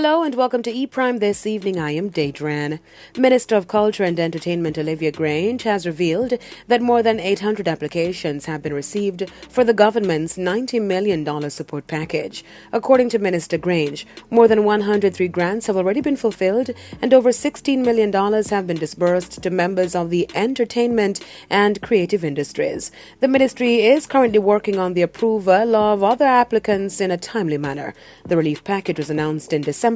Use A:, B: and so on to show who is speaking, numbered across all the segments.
A: Hello and welcome to E-Prime this evening. I am Daedran. Minister of Culture and Entertainment Olivia Grange has revealed that more than 800 applications have been received for the government's $90 million support package. According to Minister Grange, more than 103 grants have already been fulfilled and over $16 million have been disbursed to members of the entertainment and creative industries. The ministry is currently working on the approval of other applicants in a timely manner. The relief package was announced in December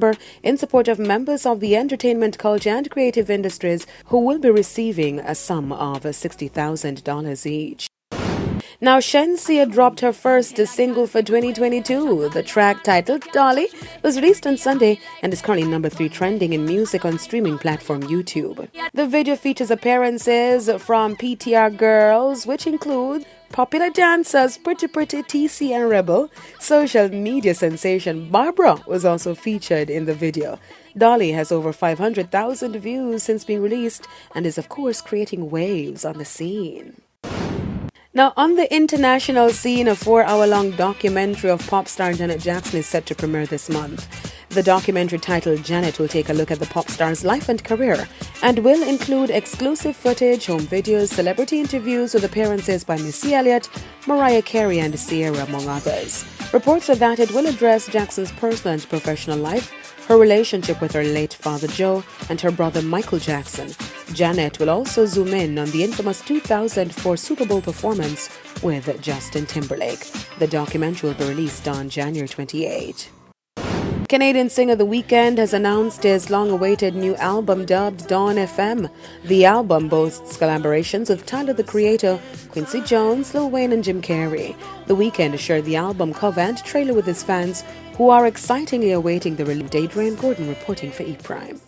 A: in support of members of the entertainment, culture and creative industries who will be receiving a sum of $60,000 each. Now, Shenseea dropped her first single for 2022. The track, titled Dolly, was released on Sunday and is currently number 3 trending in music on streaming platform YouTube. The video features appearances from PTR girls, which include popular dancers Pretty TC and Rebel. Social media sensation Barbara was also featured in the video. Dolly has over 500,000 views since being released and is, of course, creating waves on the scene. Now, on the international scene, a 4-hour-long documentary of pop star Janet Jackson is set to premiere this month. The documentary titled Janet will take a look at the pop star's life and career and will include exclusive footage, home videos, celebrity interviews with appearances by Missy Elliott, Mariah Carey and Sierra, among others. Reports are that it will address Jackson's personal and professional life, her relationship with her late father Joe and her brother Michael Jackson. Janet will also zoom in on the infamous 2004 Super Bowl performance with Justin Timberlake. The documentary will be released on January 28. Canadian singer The Weeknd has announced his long-awaited new album dubbed Dawn FM. The album boasts collaborations with Tyler the Creator, Quincy Jones, Lil Wayne and Jim Carrey. The Weeknd shared the album cover and trailer with his fans, who are excitingly awaiting the release. Daedran Gordon reporting for E-Prime.